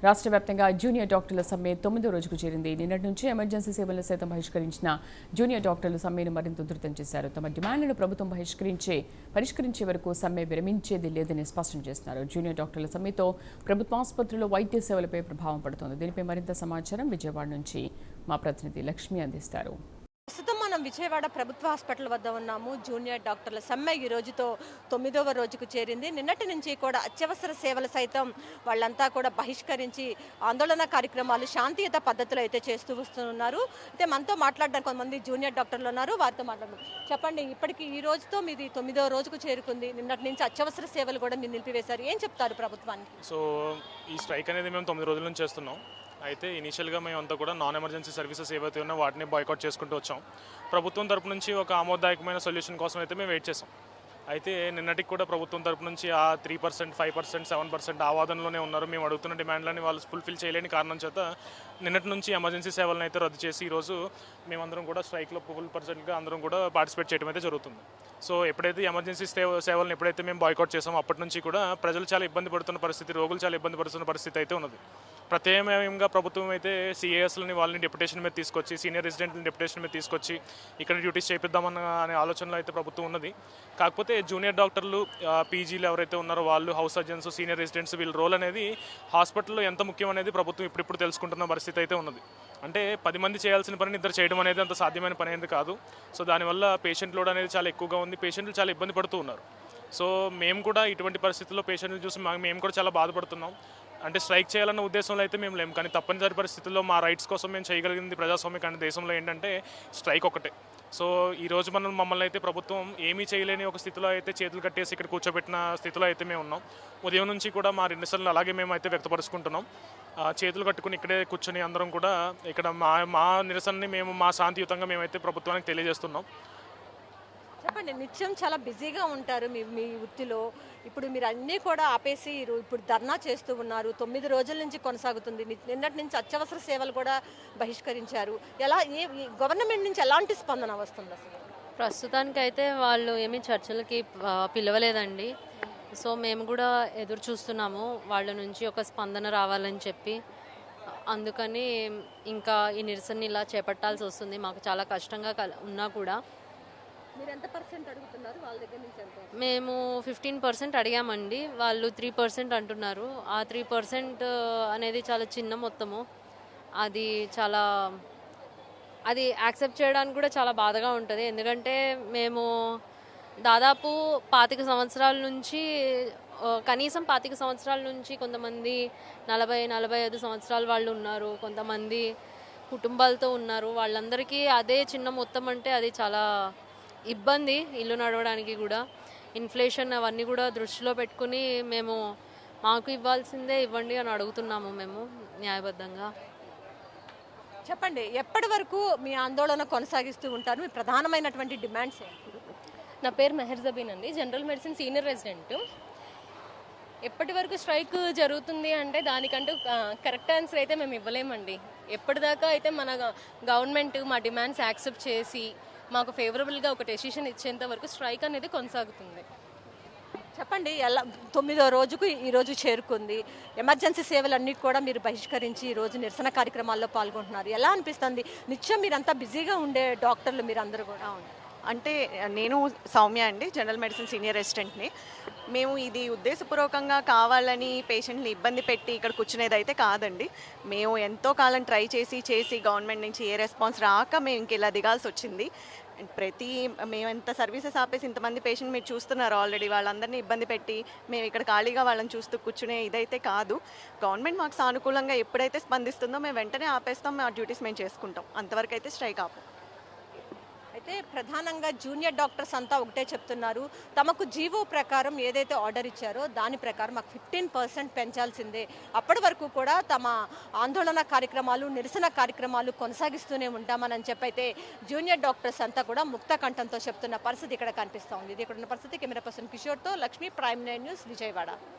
రాష్ట్ర వ్యాప్తంగా జూనియర్ డాక్టర్ల సమ్మె 9వ రోజుకు చేరింది. నిన్నటి నుంచి ఎమర్జెన్సీ సేవలను సైతం బహిష్కరించిన జూనియర్ డాక్టర్లు సమ్మెను మరింత ఉధృతం చేశారు. తమ డిమాండ్లను ప్రభుత్వం పరిష్కరించే వరకు సమ్మె విరమించేది లేదని స్పష్టం చేస్తున్నారు. జూనియర్ డాక్టర్ల సమ్మెతో ప్రభుత్వ ఆసుపత్రుల్లో వైద్య సేవలపై ప్రభావం పడుతోంది. దీనిపై మరింత సమాచారం విజయవాడ నుంచి మా ప్రతినిధి లక్ష్మి అందిస్తారు. ప్రస్తుతం మనం విజయవాడ ప్రభుత్వ హాస్పిటల్ వద్ద ఉన్నాము. జూనియర్ డాక్టర్ల సమ్మె ఈ రోజుతో 9వ రోజుకు చేరింది. నిన్నటి నుంచి కూడా అత్యవసర సేవలు సైతం వాళ్ళంతా కూడా బహిష్కరించి ఆందోళన కార్యక్రమాలు శాంతియుత పద్ధతిలో అయితే చేస్తూ వస్తున్నారు. అయితే మనతో మాట్లాడడానికి కొంతమంది జూనియర్ డాక్టర్లు ఉన్నారు, వారితో మాట్లాడదాం. చెప్పండి, ఇప్పటికి ఈ రోజుతో మీది 9వ రోజుకు చేరుకుంది. నిన్నటి నుంచి అత్యవసర సేవలు కూడా మీరు నిలిపివేశారు. ఏం చెప్తారు ప్రభుత్వానికి? సో ఈ స్ట్రైక్ అనేది మేము 9 రోజుల నుంచి చేస్తున్నాం. అయితే ఇనీషియల్గా మేమంతా కూడా నాన్ ఎమర్జెన్సీ సర్వీసెస్ ఏవైతే ఉన్నాయో వాటిని బాయ్కాట్ చేసుకుంటూ వచ్చాం. ప్రభుత్వం తరపు నుంచి ఒక ఆమోదదాయకమైన సొల్యూషన్ కోసం అయితే మేము వెయిట్ చేసాం. అయితే నిన్నటికి కూడా ప్రభుత్వం తరపు నుంచి ఆ 3%, 5%, 7% ఆ వాదనలోనే ఉన్నారు. మేము అడుగుతున్న డిమాండ్లని వాళ్ళు ఫుల్ఫిల్ చేయలేని కారణం చేత నిన్నటి నుంచి ఎమర్జెన్సీ సేవలను అయితే రద్దు చేసి ఈరోజు మేమందరం కూడా స్ట్రైక్లో ఫుల్ పర్సెంట్గా అందరం కూడా పార్టిసిపేట్ చేయడం అయితే జరుగుతుంది. సో ఎప్పుడైతే ఎమర్జెన్సీ సేవలను ఎప్పుడైతే మేము బాయ్కాట్ చేసామో అప్పటి నుంచి కూడా ప్రజలు చాలా ఇబ్బంది పడుతున్న పరిస్థితి, రోగులు చాలా ఇబ్బంది పడుతున్న పరిస్థితి అయితే ఉన్నది. ప్రత్యేకంగా ప్రభుత్వం అయితే సిఏఎస్లని వాళ్ళని డెప్యుటేషన్ మీద తీసుకొచ్చి, సీనియర్ రెసిడెంట్ని డెప్యుటేషన్ మీద తీసుకొచ్చి ఇక్కడ డ్యూటీస్ చేపిద్దామన్న అనే ఆలోచనలో అయితే ప్రభుత్వం ఉన్నది. కాకపోతే జూనియర్ డాక్టర్లు, పీజీలు ఎవరైతే ఉన్నారో వాళ్ళు, హౌస్ సర్జన్స్, సీనియర్ రెసిడెంట్స్ వీళ్ళ రోల్ అనేది హాస్పిటల్లో ఎంత ముఖ్యం అనేది ప్రభుత్వం ఇప్పుడు తెలుసుకుంటున్న పరిస్థితి అయితే ఉన్నది. అంటే 10 మంది చేయాల్సిన పనిని ఇద్దరు చేయడం అనేది అంత సాధ్యమైన పని అనేది కాదు. సో దానివల్ల పేషెంట్ లోడ్ అనేది చాలా ఎక్కువగా ఉంది. పేషెంట్లు చాలా ఇబ్బంది పడుతూ ఉన్నారు. సో మేము కూడా ఇటువంటి పరిస్థితుల్లో పేషెంట్లు చూసి మేము కూడా చాలా బాధపడుతున్నాం. అంటే స్ట్రైక్ చేయాలన్న ఉద్దేశంలో అయితే మేము లేము, కానీ తప్పనిసరి పరిస్థితుల్లో మా రైట్స్ కోసం మేము చేయగలిగింది ప్రజాస్వామ్య కానీ దేశంలో ఏంటంటే స్ట్రైక్ ఒకటే. సో ఈరోజు మమ్మల్ని అయితే ప్రభుత్వం ఏమీ చేయలేని ఒక స్థితిలో అయితే చేతులు కట్టేసి ఇక్కడ కూర్చోబెట్టిన స్థితిలో అయితే మేము ఉన్నాం. ఉదయం నుంచి కూడా మా నిరసనలు అలాగే మేము అయితే వ్యక్తపరుచుకుంటున్నాం. చేతులు కట్టుకుని ఇక్కడే కూర్చొని అందరం కూడా ఇక్కడ మా నిరసనని మేము మా శాంతియుతంగా మేమైతే ప్రభుత్వానికి తెలియజేస్తున్నాం. చెప్పండి, నిత్యం చాలా బిజీగా ఉంటారు మీ వృత్తిలో. ఇప్పుడు మీరు అన్నీ కూడా ఆపేసి ఇప్పుడు ధర్నా చేస్తూ ఉన్నారు. 9 రోజుల నుంచి కొనసాగుతుంది. నిన్నటి నుంచి అత్యవసర సేవలు కూడా బహిష్కరించారు. గవర్నమెంట్ నుంచి ఎలాంటి స్పందన వస్తుంది అసలు? ప్రస్తుతానికైతే వాళ్ళు ఏమీ చర్చలకి పిలవలేదండి. సో మేము కూడా ఎదురు చూస్తున్నాము వాళ్ళ నుంచి ఒక స్పందన రావాలని చెప్పి. అందుకని ఇంకా ఈ నిరసన ఇలా చేపట్టాల్సి వస్తుంది. మాకు చాలా కష్టంగా ఉన్నా కూడా. మీరు ఎంత పర్సెంట్ అడుగుతున్నారు వాళ్ళ దగ్గర నుంచి? మేము 15% అడిగామండి, వాళ్ళు 3% అంటున్నారు. ఆ 3% అనేది చాలా చిన్న మొత్తము. అది యాక్సెప్ట్ చేయడానికి కూడా చాలా బాధగా ఉంటుంది. ఎందుకంటే మేము దాదాపు 25 సంవత్సరాల నుంచి, కనీసం 25 సంవత్సరాల నుంచి, కొంతమంది 40-45 సంవత్సరాల వాళ్ళు ఉన్నారు, కొంతమంది కుటుంబాలతో ఉన్నారు. వాళ్ళందరికీ అదే చిన్న మొత్తం అంటే అది చాలా ఇబ్బంది. ఇల్లు నడవడానికి కూడా ఇన్ఫ్లేషన్ అవన్నీ కూడా దృష్టిలో పెట్టుకుని మేము మాకు ఇవ్వాల్సిందే ఇవ్వండి అని అడుగుతున్నాము మేము న్యాయబద్ధంగా. చెప్పండి, ఎప్పటి వరకు మీ ఆందోళన కొనసాగిస్తూ ఉంటారు? మీ ప్రధానమైనటువంటి డిమాండ్స్? నా పేరు మెహర్ జబీన్ అండి, జనరల్ మెడిసిన్ సీనియర్ రెసిడెంట్. ఎప్పటి వరకు స్ట్రైక్ జరుగుతుంది అంటే దానికంటూ కరెక్ట్ ఆన్సర్ అయితే మేము ఇవ్వలేమండి. ఎప్పటిదాకా అయితే మన గవర్నమెంట్ మా డిమాండ్స్ యాక్సెప్ట్ చేసి మాకు ఫేవరబుల్గా ఒక డెసిషన్ ఇచ్చేంత వరకు స్ట్రైక్ అనేది కొనసాగుతుంది. చెప్పండి, 9వ రోజుకు ఈరోజు చేరుకుంది. ఎమర్జెన్సీ సేవలన్నీ కూడా మీరు బహిష్కరించి ఈరోజు నిరసన కార్యక్రమాల్లో పాల్గొంటున్నారు. ఎలా అనిపిస్తుంది? నిత్యం మీరంతా బిజీగా ఉండే డాక్టర్లు మీరందరూ కూడా. అంటే నేను సౌమ్య అండి, జనరల్ మెడిసిన్ సీనియర్ రెసిడెంట్ని. మేము ఇది ఉద్దేశపూర్వకంగా కావాలని పేషెంట్ని ఇబ్బంది పెట్టి ఇక్కడ కూర్చునేది అయితే కాదండి. మేము ఎంతో కాలం ట్రై చేసి గవర్నమెంట్ నుంచి ఏ రెస్పాన్స్ రాక మేము ఇంక ఇలా దిగాల్సి వచ్చింది. మేము ఎంత సర్వీసెస్ ఆపేసి ఇంతమంది పేషెంట్ మీరు చూస్తున్నారు ఆల్రెడీ, వాళ్ళందరినీ ఇబ్బంది పెట్టి మేము ఇక్కడ ఖాళీగా వాళ్ళని చూస్తూ కూర్చునే ఇదైతే కాదు. గవర్నమెంట్ మాకు సానుకూలంగా ఎప్పుడైతే స్పందిస్తుందో మేము వెంటనే ఆపేస్తాం, మా డ్యూటీస్ మేము చేసుకుంటాం. అంతవరకు అయితే స్ట్రైక్ ఆపం. అయితే ప్రధానంగా జూనియర్ డాక్టర్స్ అంతా ఒకటే చెప్తున్నారు, తమకు జీవో ప్రకారం ఏదైతే ఆర్డర్ ఇచ్చారో దాని ప్రకారం మాకు 15% పెంచాల్సిందే. అప్పటి వరకు కూడా తమ ఆందోళన కార్యక్రమాలు, నిరసన కార్యక్రమాలు కొనసాగిస్తూనే ఉంటామని చెప్పైతే జూనియర్ డాక్టర్స్ అంతా కూడా ముక్త కంఠంతో చెప్తున్న పరిస్థితి ఇక్కడ కనిపిస్తూ ఉంది. ఇది ఇక్కడ ఉన్న పరిస్థితి. కెమెరా పర్సన్ కిషోర్తో లక్ష్మి, ప్రైమ్ 9 న్యూస్, విజయవాడ.